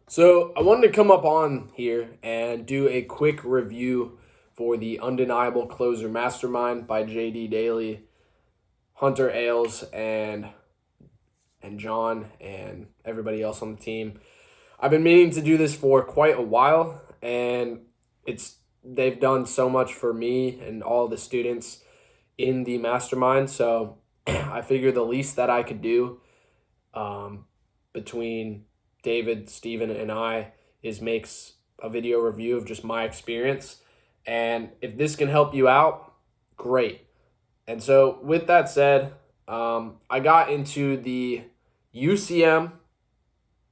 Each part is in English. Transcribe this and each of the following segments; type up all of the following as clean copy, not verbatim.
So I wanted to come up on here and do a quick review for the Undeniable Closer Mastermind by JD Daley, Hunter Ailes, and John and everybody else on the team. I've been meaning to do this for quite a while, and they've done so much for me and all the students in the mastermind. So I figured the least that I could do between David, Steven, and I is makes a video review of just my experience. And if this can help you out, great. And so with that said, I got into the UCM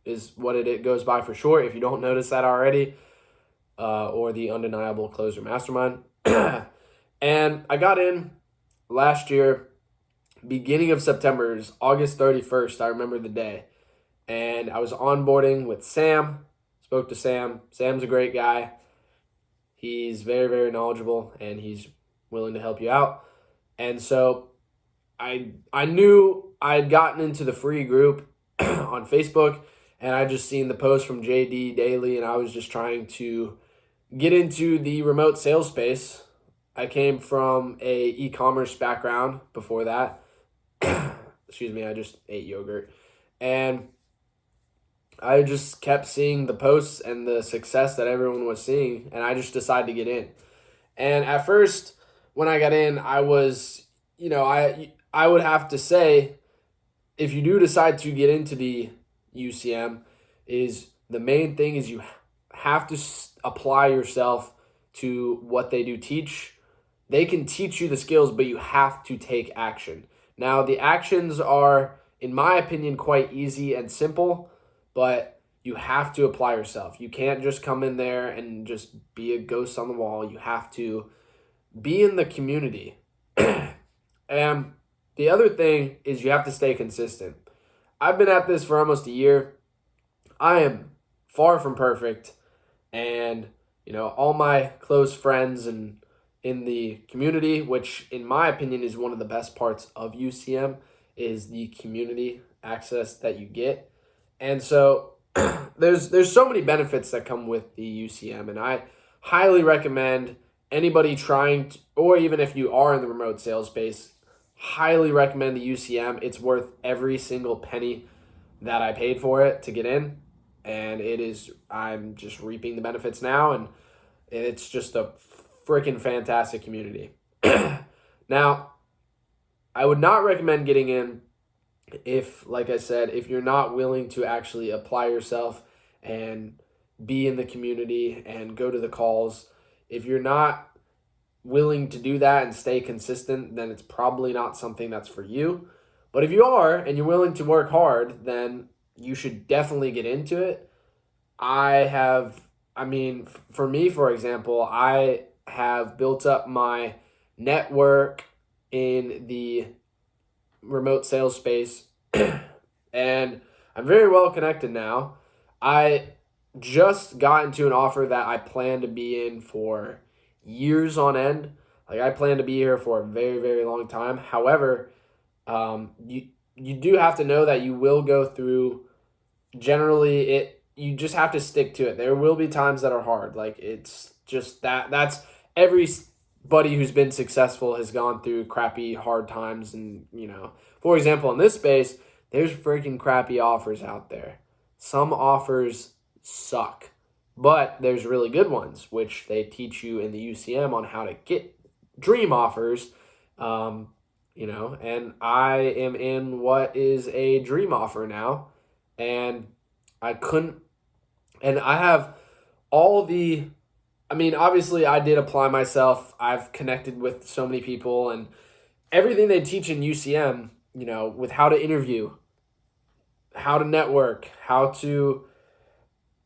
is what it goes by for short, if you don't notice that already, or the Undeniable Closer Mastermind. And I got in last year, beginning of September, it was August 31st, I remember the day. And I was onboarding with Sam, spoke to Sam. Sam's a great guy. He's very, very knowledgeable, and he's willing to help you out. And so I knew I had gotten into the free group on Facebook, and I just seen the post from JD Daley, and I was just trying to get into the remote sales space. I came from a e-commerce background before that. Excuse me, I just ate yogurt. And I just kept seeing the posts and the success that everyone was seeing, and I just decided to get in. And at first, when I got in, I was, I would have to say, if you do decide to get into the UCM, is the main thing is you have to apply yourself to what they do teach. They can teach you the skills, but you have to take action. Now, the actions are, in my opinion, quite easy and simple, but you have to apply yourself. You can't just come in there and just be a ghost on the wall. You have to be in the community. And the other thing is you have to stay consistent. I've been at this for almost a year. I am far from perfect. And, all my close friends and in the community, which in my opinion is one of the best parts of UCM, is the community access that you get. And so there's so many benefits that come with the UCM, and I highly recommend anybody trying to, or even if you are in the remote sales space, highly recommend the UCM. It's worth every single penny that I paid for it to get in, and I'm just reaping the benefits now, and it's just a freaking fantastic community. Now, I would not recommend getting in if, like I said, if you're not willing to actually apply yourself and be in the community and go to the calls. If you're not willing to do that and stay consistent, then it's probably not something that's for you. But if you are and you're willing to work hard, then you should definitely get into it. For me, for example, I have built up my network in the remote sales space and I'm very well connected now. I just got into an offer that I plan to be in for years on end. Like, I plan to be here for a very, very long time. However, you do have to know that you will go through, you just have to stick to it. There will be times that are hard. Like, it's just that's everybody who's been successful has gone through crappy, hard times. And, for example, in this space, there's freaking crappy offers out there. Some offers suck, but there's really good ones, which they teach you in the UCM on how to get dream offers. And I am in what is a dream offer now, and I have obviously I did apply myself. I've connected with so many people, and everything they teach in UCM, with how to interview, how to network, how to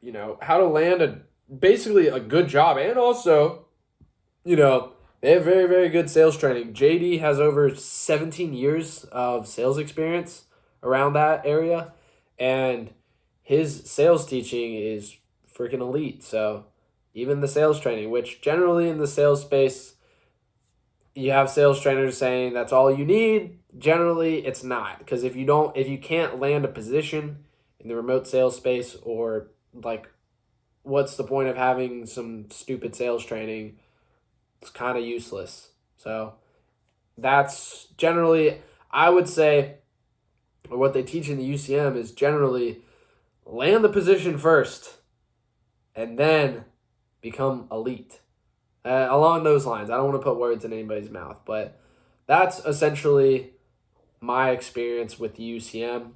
land basically a good job. And also, they have very, very good sales training. JD has over 17 years of sales experience around that area, and his sales teaching is freaking elite. So even the sales training, which generally in the sales space, you have sales trainers saying that's all you need. Generally, it's not, because if you can't land a position in the remote sales space, or like, what's the point of having some stupid sales training? It's kind of useless. So that's generally, I would say, or what they teach in the UCM is generally land the position first and then become elite. Along those lines. I don't want to put words in anybody's mouth, but that's essentially my experience with the UCM.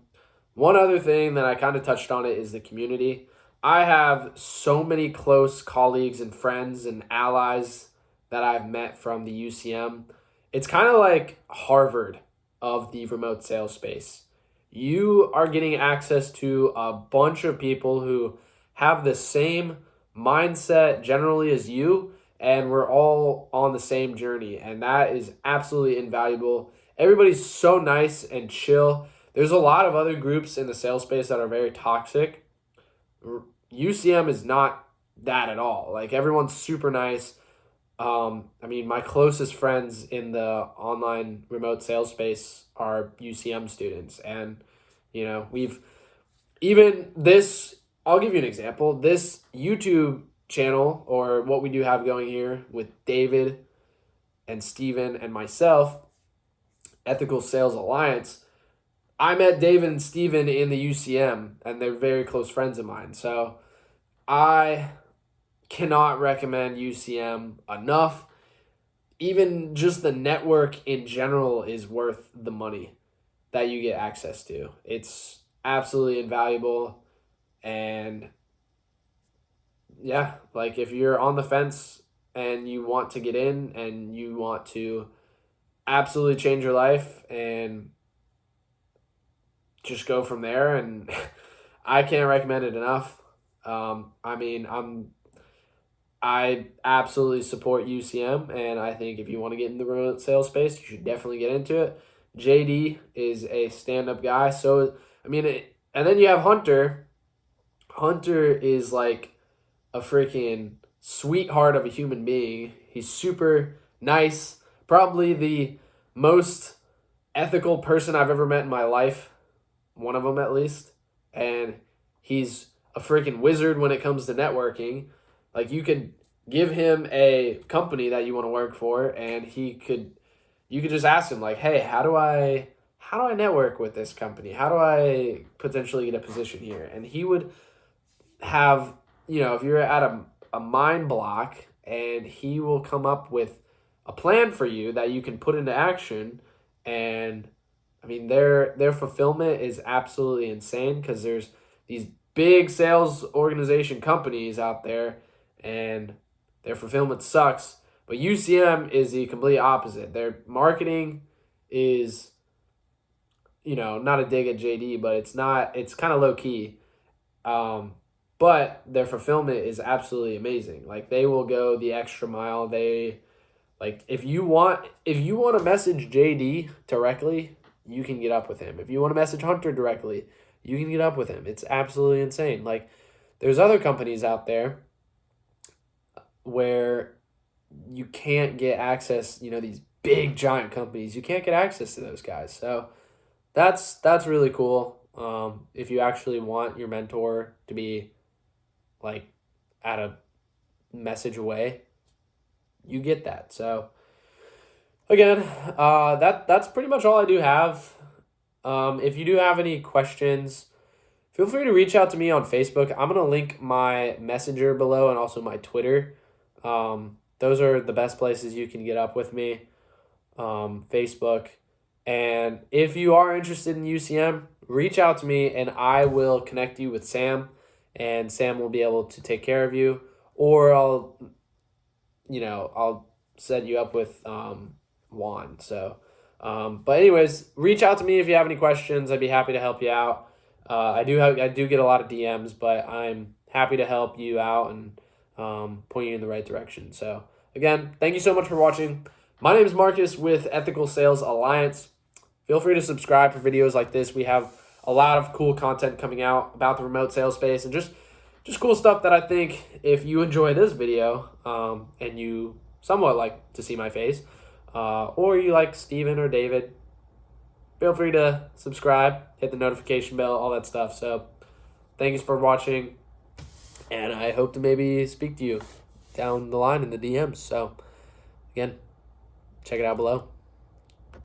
One other thing that I kind of touched on it is the community. I have so many close colleagues and friends and allies that I've met from the UCM. It's kind of like Harvard of the remote sales space. You are getting access to a bunch of people who have the same mindset generally as you, and we're all on the same journey, and that is absolutely invaluable. Everybody's so nice and chill. There's a lot of other groups in the sales space that are very toxic. UCM is not that at all. Like, everyone's super nice. My closest friends in the online remote sales space are UCM students. And, I'll give you an example. This YouTube channel, or what we do have going here with David and Steven and myself, Ethical Sales Alliance, I met David and Steven in the UCM, and they're very close friends of mine. So I cannot recommend UCM enough. Even just the network in general is worth the money that you get access to. It's absolutely invaluable. And yeah, like, if you're on the fence and you want to get in and you want to absolutely change your life and just go from there, and I can't recommend it enough. I absolutely support UCM, and I think if you want to get in the remote sales space, you should definitely get into it. JD is a stand-up guy, and then you have Hunter. Hunter is like a freaking sweetheart of a human being. He's super nice, probably the most ethical person I've ever met in my life, one of them at least, and he's a freaking wizard when it comes to networking. Like, you could give him a company that you want to work for, and you could just ask him, like, hey, how do I network with this company? How do I potentially get a position here? And he would have, if you're at a mind block, and he will come up with a plan for you that you can put into action. And their fulfillment is absolutely insane, because there's these big sales organization companies out there, and their fulfillment sucks. But UCM is the complete opposite. Their marketing is, not a dig at JD, but it's kind of low key. But their fulfillment is absolutely amazing. Like, they will go the extra mile. If you want to message JD directly, you can get up with him. If you want to message Hunter directly, you can get up with him. It's absolutely insane. Like, there's other companies out there where you can't get access, these big giant companies, you can't get access to those guys. So that's really cool. If you actually want your mentor to be like at a message away, you get that. So again, that's pretty much all I do have. If you do have any questions, feel free to reach out to me on Facebook. I'm going to link my Messenger below and also my Twitter. Those are the best places you can get up with me, Facebook. And if you are interested in UCM, reach out to me and I will connect you with Sam, and Sam will be able to take care of you, or I'll set you up with Juan. So, but anyways, reach out to me if you have any questions. I'd be happy to help you out. I do get a lot of DMs, but I'm happy to help you out and point you in the right direction. So again, thank you so much for watching. My name is Marcus with Ethical Sales Alliance. Feel free to subscribe for videos like this. We have a lot of cool content coming out about the remote sales space, and just cool stuff that I think, if you enjoy this video and you somewhat like to see my face, or you like Steven or David, feel free to subscribe, hit the notification bell, all that stuff. So Thank you for watching, and I hope to maybe speak to you down the line in the DMs. So, again, check it out below.